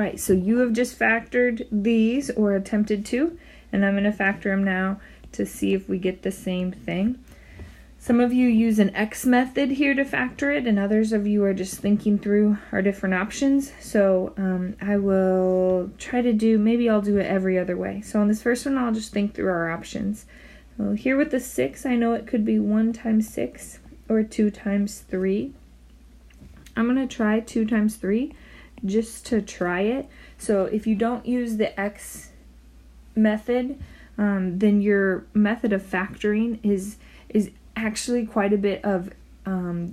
right, so you have just factored these, or attempted to, and I'm going to factor them now to see if we get the same thing. Some of you use an X method here to factor it, and others of you are just thinking through our different options. So I will try to do, maybe I'll do it every other way. So on this first one, I'll just think through our options. So here with the 6, I know it could be 1 times 6 or 2 times 3. I'm going to try 2 times 3 just to try it. So if you don't use the X method, then your method of factoring is actually quite a bit of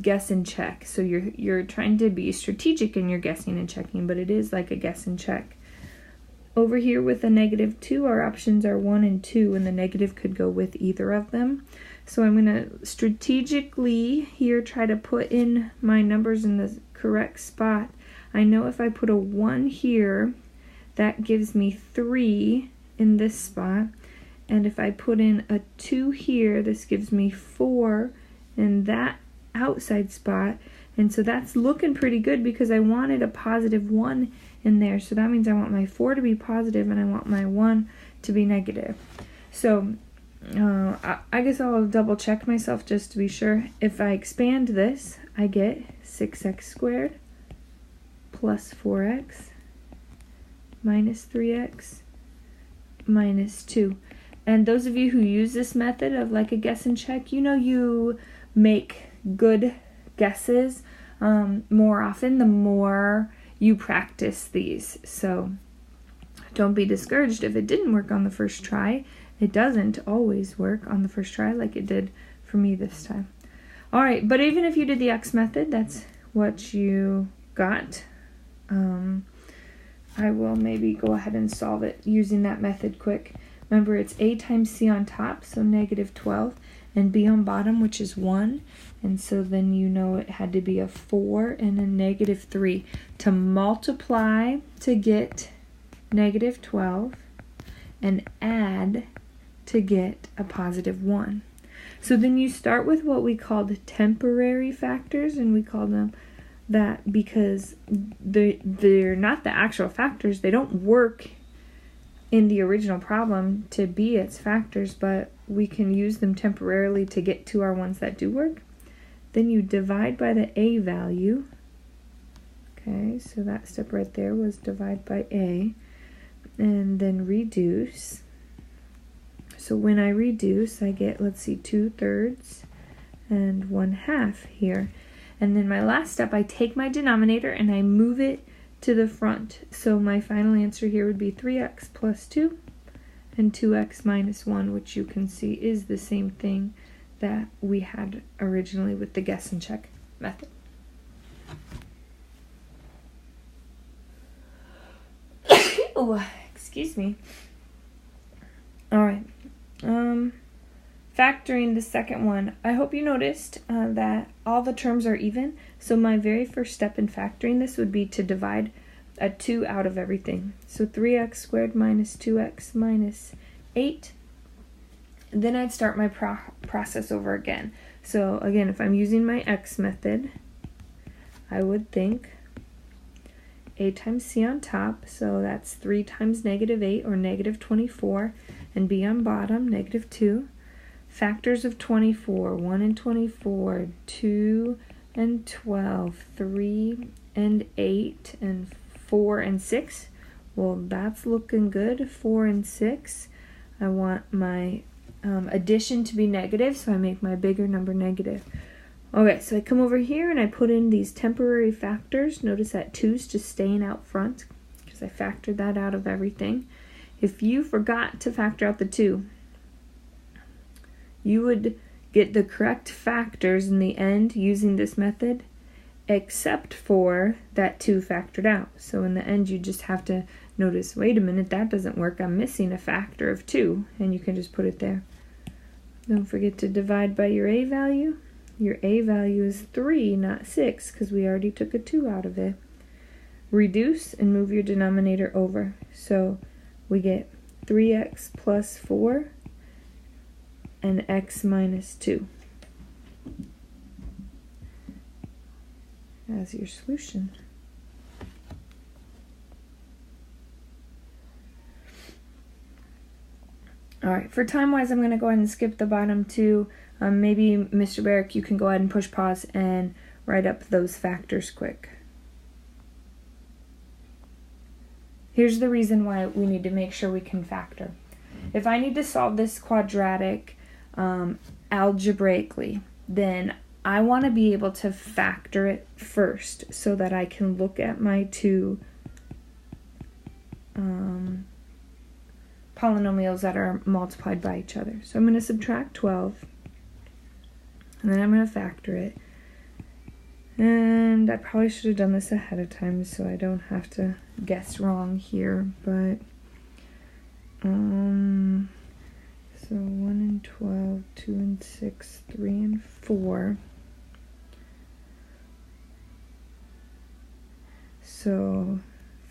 guess and check. So you're trying to be strategic in your guessing and checking, but it is like a guess and check. Over here with a -2, our options are 1 and 2, and the negative could go with either of them. So I'm going to strategically here try to put in my numbers in the correct spot. I know if I put a 1 here, that gives me 3 in this spot. And if I put in a 2 here, this gives me 4 in that outside spot. And so that's looking pretty good because I wanted a +1 in there. So that means I want my 4 to be positive and I want my 1 to be negative. So I guess I'll double check myself just to be sure. If I expand this, I get 6x squared plus 4x minus 3x minus 2. And those of you who use this method of like a guess and check, you know you make good guesses more often the more you practice these. So don't be discouraged if it didn't work on the first try. It doesn't always work on the first try like it did for me this time. All right, but even if you did the X method, that's what you got. I will maybe go ahead and solve it using that method quick. Remember, it's a times c on top, so -12, and b on bottom, which is 1. And so then you know it had to be a 4 and a -3 to multiply to get -12 and add to get a +1. So then you start with what we called temporary factors, and we call them that because they're not the actual factors. They don't work in the original problem to be its factors, but we can use them temporarily to get to our ones that do work. Then you divide by the a value. Okay, so that step right there was divide by a, and then reduce. So when I reduce, I get, let's see, 2/3 and 1/2 here. And then my last step, I take my denominator and I move it to the front. So my final answer here would be 3x plus 2 and 2x minus 1, which you can see is the same thing that we had originally with the guess and check method. Oh, excuse me. All right. Factoring the second one, I hope you noticed that all the terms are even. So my very first step in factoring this would be to divide a 2 out of everything. So 3x squared minus 2x minus 8. Then I'd start my process over again. So again, if I'm using my X method, I would think a times c on top, so that's 3 times -8 or -24, and b on bottom, -2. Factors of 24, 1 and 24, 2 and 12, 3 and 8, and 4 and 6. Well, that's looking good, 4 and 6. I want my addition to be negative, so I make my bigger number negative. Okay, so I come over here and I put in these temporary factors. Notice that 2's just staying out front because I factored that out of everything. If you forgot to factor out the 2, you would get the correct factors in the end using this method, except for that 2 factored out. So in the end, you just have to notice, wait a minute, that doesn't work. I'm missing a factor of 2, and you can just put it there. Don't forget to divide by your a value. Your a value is 3, not 6, because we already took a 2 out of it. Reduce and move your denominator over. So we get 3x plus 4 and x minus 2 as your solution. All right, for time-wise, I'm going to go ahead and skip the bottom two. Maybe, Mr. Barrick, you can go ahead and push pause and write up those factors quick. Here's the reason why we need to make sure we can factor. If I need to solve this quadratic algebraically, then I want to be able to factor it first so that I can look at my two polynomials that are multiplied by each other. So I'm going to subtract 12, and then I'm going to factor it. And I probably should have done this ahead of time so I don't have to guess wrong here, but so 1 and 12, 2 and 6, 3 and 4. So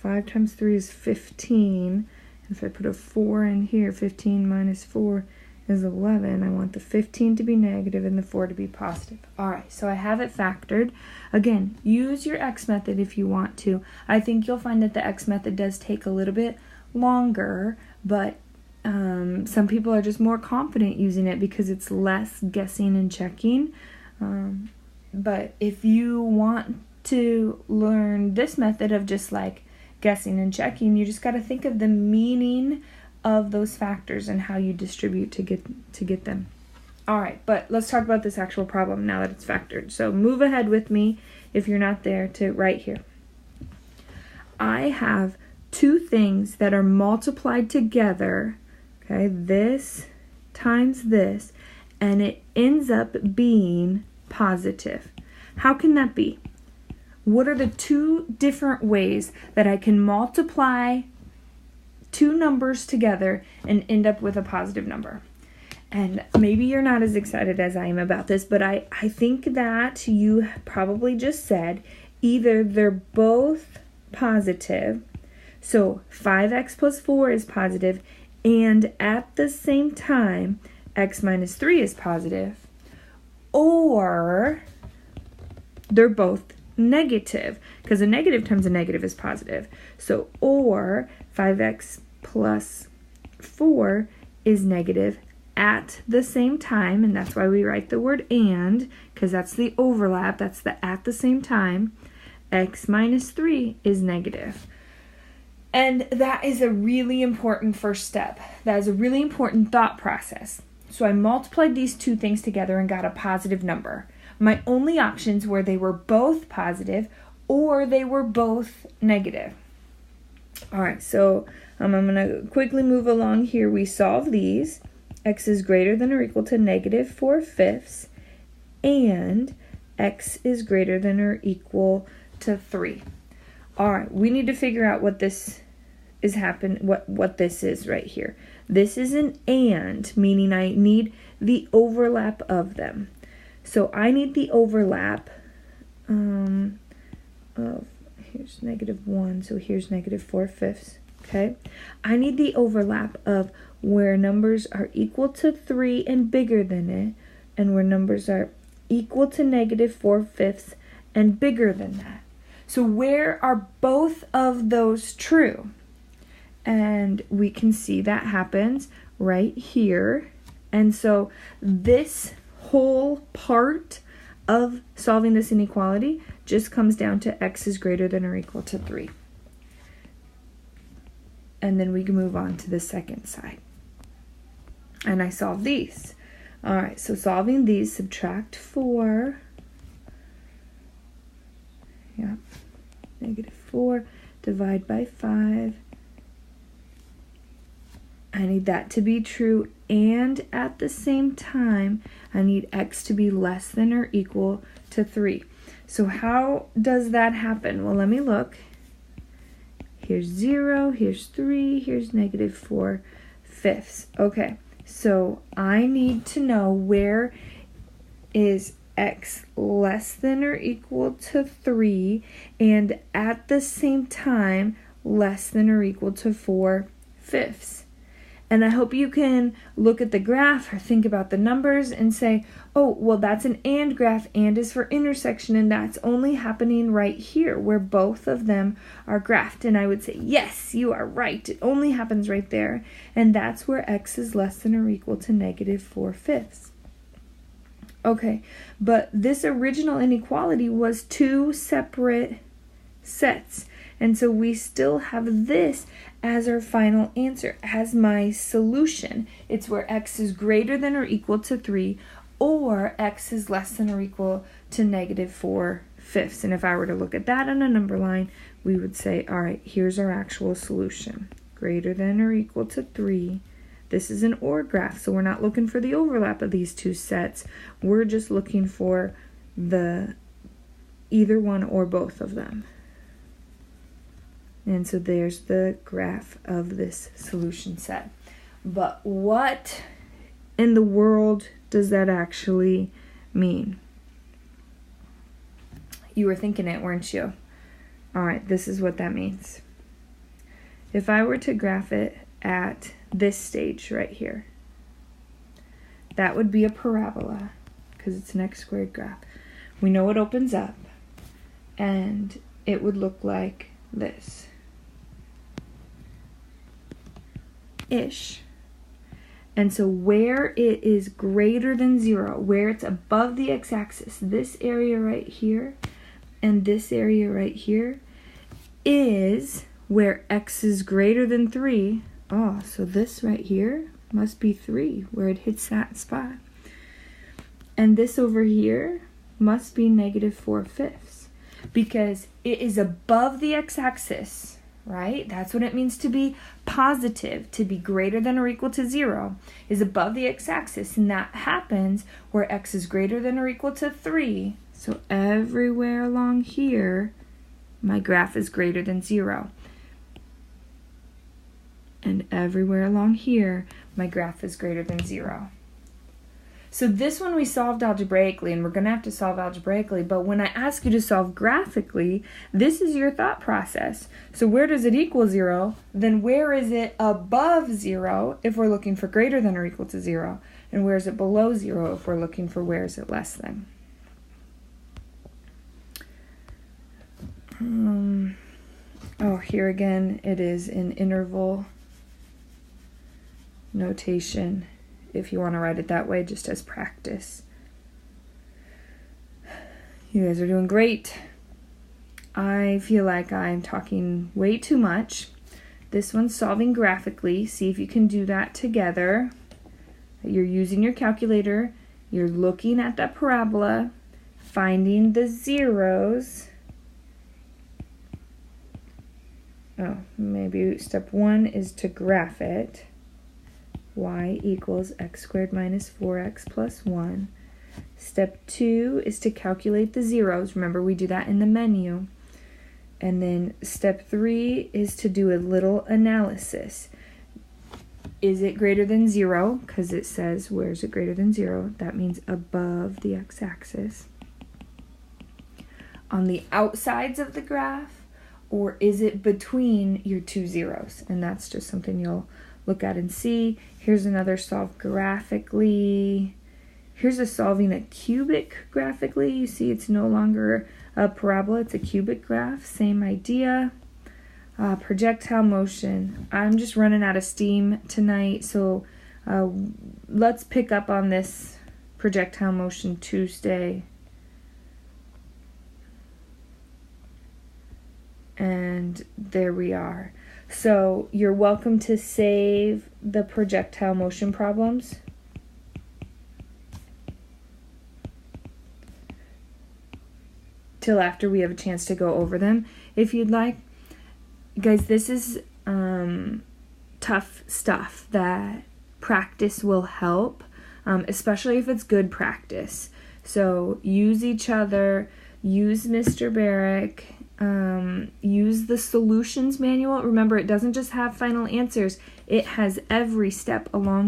5 times 3 is 15. If I put a 4 in here, 15 minus 4 is 11. I want the 15 to be negative and the 4 to be positive. All right, so I have it factored. Again, use your X method if you want to. I think you'll find that the X method does take a little bit longer, but some people are just more confident using it because it's less guessing and checking. But if you want to learn this method of just like guessing and checking, you just got to think of the meaning of those factors and how you distribute to get them. All right, but let's talk about this actual problem now that it's factored. So move ahead with me if you're not there to right here. I have two things that are multiplied together, okay, this times this, and it ends up being positive. How can that be? What are the two different ways that I can multiply two numbers together and end up with a positive number? And maybe you're not as excited as I am about this, but I think that you probably just said either they're both positive, so 5x plus 4 is positive, and at the same time, x minus 3 is positive, or they're both negative, because a negative times a negative is positive. So, or 5x plus 4 is negative at the same time, and that's why we write the word and, because that's the overlap, that's the at the same time, x minus 3 is negative. And that is a really important first step. That is a really important thought process. So I multiplied these two things together and got a positive number. My only options were they were both positive or they were both negative. All right, so I'm going to quickly move along here. We solve these. X is greater than or equal to negative 4/5, and x is greater than or equal to 3. All right, we need to figure out what this is what this is right here. This is an and, meaning I need the overlap of them. So I need the overlap of, here's negative 1, so here's negative 4/5, okay? I need the overlap of where numbers are equal to 3 and bigger than it, and where numbers are equal to negative 4/5 and bigger than that. So where are both of those true? And we can see that happens right here. And so this whole part of solving this inequality just comes down to x is greater than or equal to 3. And then we can move on to the second side. And I solve these. All right, so solving these, subtract 4. Yeah, negative 4, divide by 5. I need that to be true, and at the same time, I need x to be less than or equal to 3. So how does that happen? Well, let me look. Here's 0, here's 3, here's negative 4/5. Okay, so I need to know where is x less than or equal to 3, and at the same time, less than or equal to 4/5. And I hope you can look at the graph or think about the numbers and say, oh, well, that's an and graph. And is for intersection, and that's only happening right here where both of them are graphed. And I would say, yes, you are right. It only happens right there. And that's where x is less than or equal to -4/5. Okay, but this original inequality was two separate sets. And so we still have this as our final answer, as my solution. It's where x is greater than or equal to 3, or x is less than or equal to -4/5. And if I were to look at that on a number line, we would say, all right, here's our actual solution. Greater than or equal to 3. This is an OR graph, so we're not looking for the overlap of these two sets. We're just looking for either one or both of them. And so there's the graph of this solution set. But what in the world does that actually mean? You were thinking it, weren't you? All right, this is what that means. If I were to graph it at this stage right here, that would be a parabola because it's an x-squared graph. We know it opens up, and it would look like this. Ish. And so where it is greater than 0, where it's above the x-axis, this area right here and this area right here is where x is greater than 3. Oh, so this right here must be 3, where it hits that spot. And this over here must be -4/5, because it is above the x-axis, right? That's what it means to be positive, to be greater than or equal to 0, is above the x-axis, and that happens where x is greater than or equal to 3. So everywhere along here, my graph is greater than 0. And everywhere along here, my graph is greater than 0. So this one we solved algebraically, and we're going to have to solve algebraically, but when I ask you to solve graphically, this is your thought process. So where does it equal 0? Then where is it above 0 if we're looking for greater than or equal to 0? And where is it below 0 if we're looking for where is it less than? Oh, here again, it is in interval notation, if you want to write it that way, just as practice. You guys are doing great. I feel like I'm talking way too much. This one's solving graphically. See if you can do that together. You're using your calculator. You're looking at the parabola, finding the zeros. Oh, maybe step 1 is to graph it. Y equals x squared minus 4x plus 1. Step 2 is to calculate the zeros. Remember, we do that in the menu. And then step 3 is to do a little analysis. Is it greater than 0? Because it says, where is it greater than 0? That means above the x-axis. On the outsides of the graph, or is it between your two zeros? And that's just something you'll look at and see. Here's another solve graphically. Here's a solving a cubic graphically. You see it's no longer a parabola, it's a cubic graph. Same idea. Projectile motion. I'm just running out of steam tonight, so let's pick up on this projectile motion Tuesday. And there we are. So you're welcome to save the projectile motion problems. Till after we have a chance to go over them, if you'd like. Guys, this is tough stuff that practice will help, especially if it's good practice. So use each other, use Mr. Barrick, use the solutions manual. Remember, it doesn't just have final answers, it has every step along